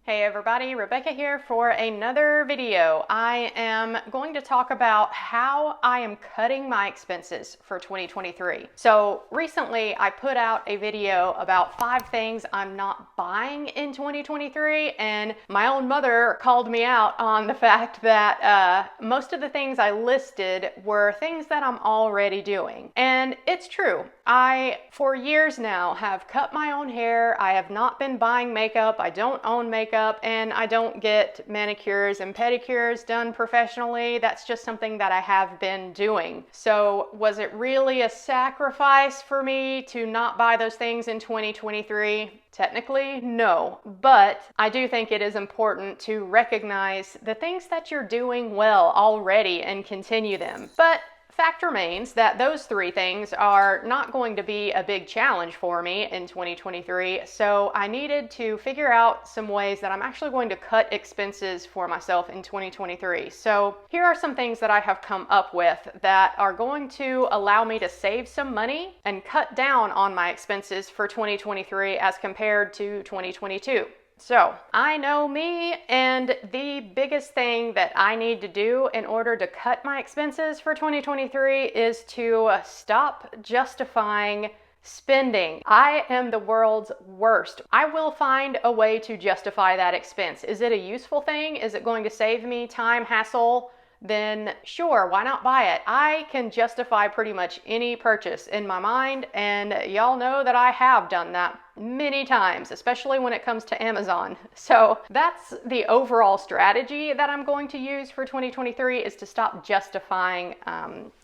Hey everybody, Rebecca here for another video. I am going to talk about how I am cutting my expenses for 2023. So recently I put out a video about 5 things I'm not buying in 2023, and my own mother called me out on the fact that most of the things I listed were things that I'm already doing. And it's true. I, for years now, have cut my own hair. I have not been buying makeup. I don't own makeup, and I don't get manicures and pedicures done professionally. That's just something that I have been doing. So was it really a sacrifice for me to not buy those things in 2023? Technically, no, but I do think it is important to recognize the things that you're doing well already and continue them. But fact remains that those 3 things are not going to be a big challenge for me in 2023, so I needed to figure out some ways that I'm actually going to cut expenses for myself in 2023. So here are some things that I have come up with that are going to allow me to save some money and cut down on my expenses for 2023 as compared to 2022. So I know me, and the biggest thing that I need to do in order to cut my expenses for 2023 is to stop justifying spending. I am the world's worst. I will find a way to justify that expense. Is it a useful thing? Is it going to save me time, hassle? Then sure, why not buy it? I can justify pretty much any purchase in my mind, and y'all know that I have done that many times, especially when it comes to Amazon. So that's the overall strategy that I'm going to use for 2023, is to stop justifying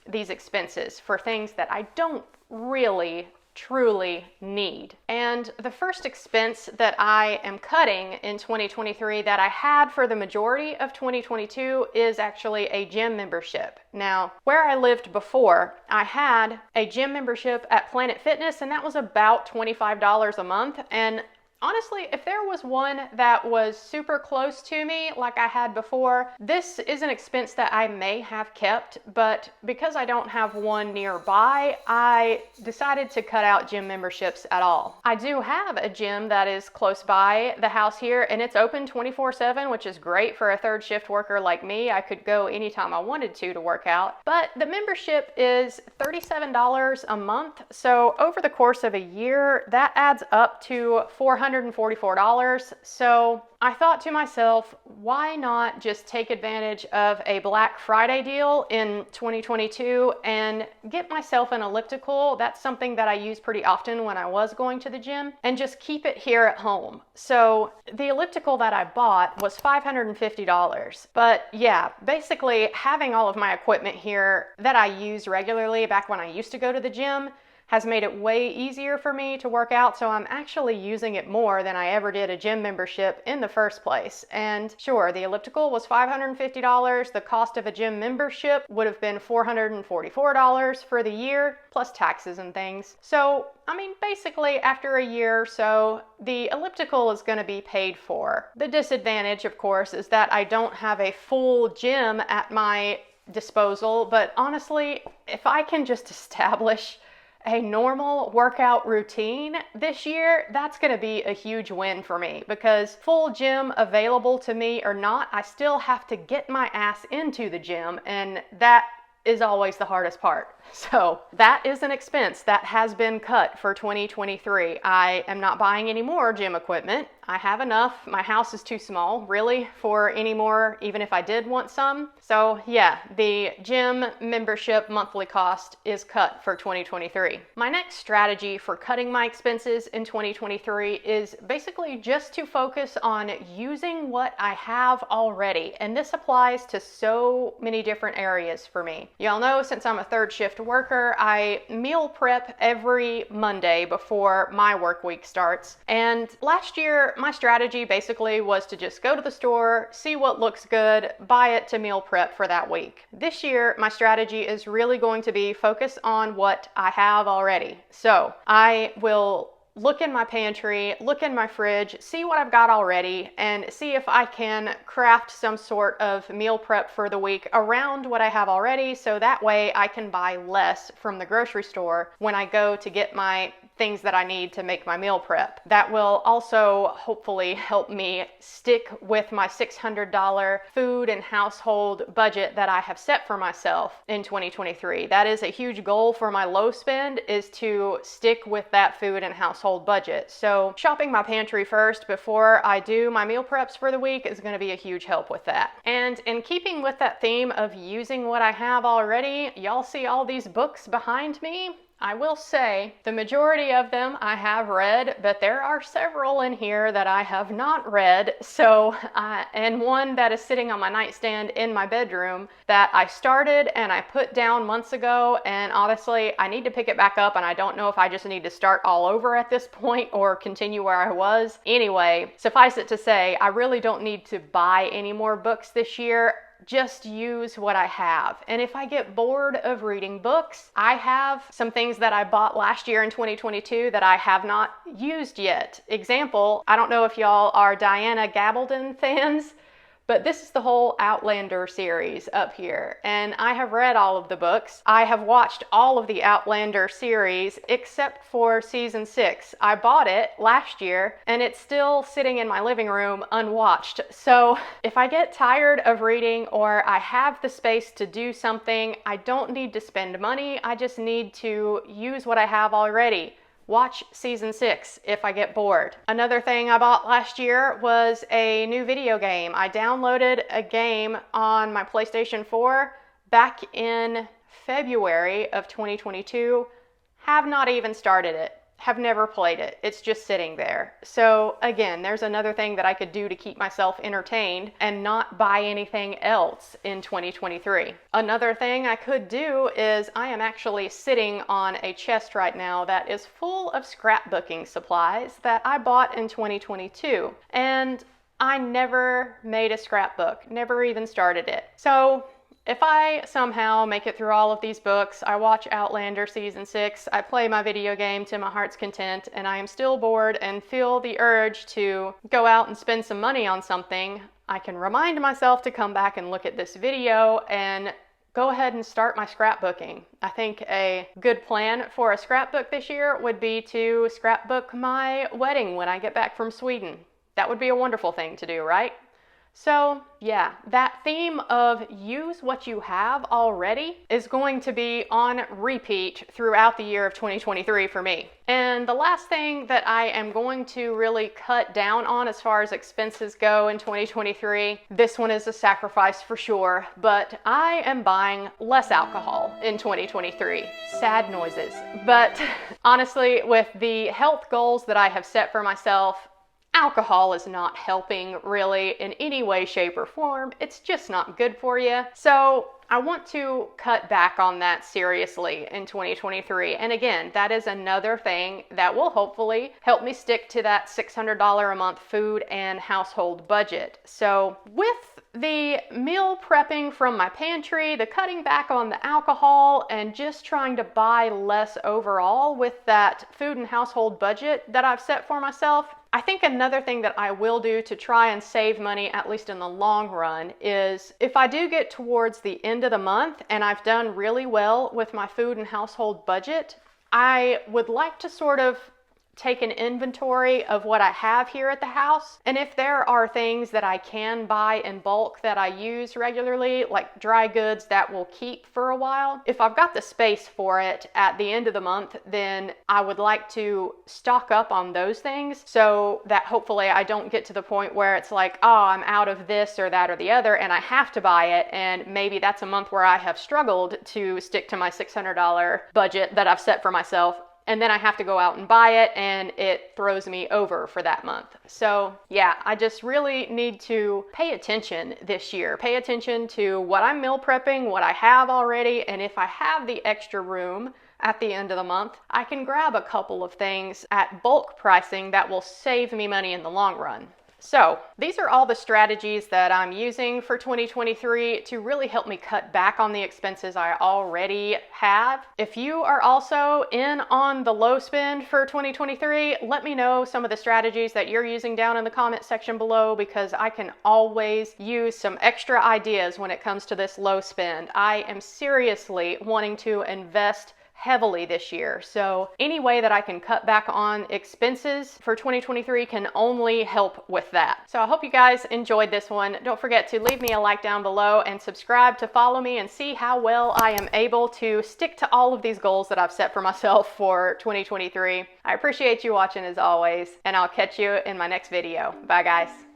these expenses for things that I don't really truly need. And the first expense that I am cutting in 2023 that I had for the majority of 2022 is actually a gym membership. Now, where I lived before, I had a gym membership at Planet Fitness, and that was about $25 a month. And honestly, if there was one that was super close to me like I had before, this is an expense that I may have kept, but because I don't have one nearby, I decided to cut out gym memberships at all. I do have a gym that is close by the house here, and it's open 24/7, which is great for a third shift worker like me. I could go anytime I wanted to work out, but the membership is $37 a month. So over the course of a year, that adds up to $444. So I thought to myself, why not just take advantage of a Black Friday deal in 2022 and get myself an elliptical? That's something that I use pretty often when I was going to the gym, and just keep it here at home. So the elliptical that I bought was $550. But yeah, basically having all of my equipment here that I use regularly back when I used to go to the gym has made it way easier for me to work out, so I'm actually using it more than I ever did a gym membership in the first place. And sure, the elliptical was $550. The cost of a gym membership would have been $444 for the year, plus taxes and things. So, I mean, basically after a year or so, the elliptical is going to be paid for. The disadvantage, of course, is that I don't have a full gym at my disposal, but honestly, if I can just establish a normal workout routine this year, that's going to be a huge win for me, because full gym available to me or not, I still have to get my ass into the gym, and that is always the hardest part. So that is an expense that has been cut for 2023. I am not buying any more gym equipment. I have enough. My house is too small, really, for any more, even if I did want some. So yeah, the gym membership monthly cost is cut for 2023. My next strategy for cutting my expenses in 2023 is basically just to focus on using what I have already. And this applies to so many different areas for me. Y'all know, since I'm a third shift worker, I meal prep every Monday before my work week starts. And last year, my strategy basically was to just go to the store, see what looks good, buy it to meal prep for that week. This year, my strategy is really going to be focus on what I have already. So I will look in my pantry, look in my fridge, see what I've got already, and see if I can craft some sort of meal prep for the week around what I have already, so that way I can buy less from the grocery store when I go to get my things that I need to make my meal prep. That will also hopefully help me stick with my $600 food and household budget that I have set for myself in 2023. That is a huge goal for my low spend, is to stick with that food and household budget. So shopping my pantry first before I do my meal preps for the week is going to be a huge help with that. And in keeping with that theme of using what I have already, y'all see all these books behind me? I will say the majority of them I have read, but there are several in here that I have not read. So, and one that is sitting on my nightstand in my bedroom that I started and I put down months ago, and honestly, I need to pick it back up, and I don't know if I just need to start all over at this point or continue where I was. Anyway, suffice it to say, I really don't need to buy any more books this year. Just use what I have. And if I get bored of reading books, I have some things that I bought last year in 2022 that I have not used yet. Example, I don't know if y'all are Diana Gabaldon fans, but this is the whole Outlander series up here, and I have read all of the books. I have watched all of the Outlander series except for season 6. I bought it last year and it's still sitting in my living room unwatched. So if I get tired of reading or I have the space to do something, I don't need to spend money. I just need to use what I have already. Watch season 6 if I get bored. Another thing I bought last year was a new video game. I downloaded a game on my PlayStation 4 back in February of 2022. Have not even started it. Have never played it. It's just sitting there. So again, there's another thing that I could do to keep myself entertained and not buy anything else in 2023. Another thing I could do is I am actually sitting on a chest right now that is full of scrapbooking supplies that I bought in 2022. And I never made a scrapbook, never even started it. So if I somehow make it through all of these books, I watch Outlander season 6, I play my video game to my heart's content, and I am still bored and feel the urge to go out and spend some money on something, I can remind myself to come back and look at this video and go ahead and start my scrapbooking. I think a good plan for a scrapbook this year would be to scrapbook my wedding when I get back from Sweden. That would be a wonderful thing to do, right? So yeah, that theme of use what you have already is going to be on repeat throughout the year of 2023 for me. And the last thing that I am going to really cut down on as far as expenses go in 2023, this one is a sacrifice for sure, but I am buying less alcohol in 2023. Sad noises. But honestly, with the health goals that I have set for myself, alcohol is not helping really in any way, shape, or form. It's just not good for you. So I want to cut back on that seriously in 2023. And again, that is another thing that will hopefully help me stick to that $600 a month food and household budget. So with the meal prepping from my pantry, the cutting back on the alcohol, and just trying to buy less overall with that food and household budget that I've set for myself, I think another thing that I will do to try and save money, at least in the long run, is if I do get towards the end of the month and I've done really well with my food and household budget, I would like to sort of take an inventory of what I have here at the house. And if there are things that I can buy in bulk that I use regularly, like dry goods that will keep for a while, if I've got the space for it at the end of the month, then I would like to stock up on those things so that hopefully I don't get to the point where it's like, oh, I'm out of this or that or the other and I have to buy it. And maybe that's a month where I have struggled to stick to my $600 budget that I've set for myself. And then I have to go out and buy it and it throws me over for that month. So yeah, I just really need to pay attention this year. Pay attention to what I'm meal prepping, what I have already, and if I have the extra room at the end of the month, I can grab a couple of things at bulk pricing that will save me money in the long run. So these are all the strategies that I'm using for 2023 to really help me cut back on the expenses I already have. If you are also in on the low spend for 2023, let me know some of the strategies that you're using down in the comment section below, because I can always use some extra ideas when it comes to this low spend. I am seriously wanting to invest heavily this year. So any way that I can cut back on expenses for 2023 can only help with that. So I hope you guys enjoyed this one. Don't forget to leave me a like down below and subscribe to follow me and see how well I am able to stick to all of these goals that I've set for myself for 2023. I appreciate you watching as always, and I'll catch you in my next video. Bye guys.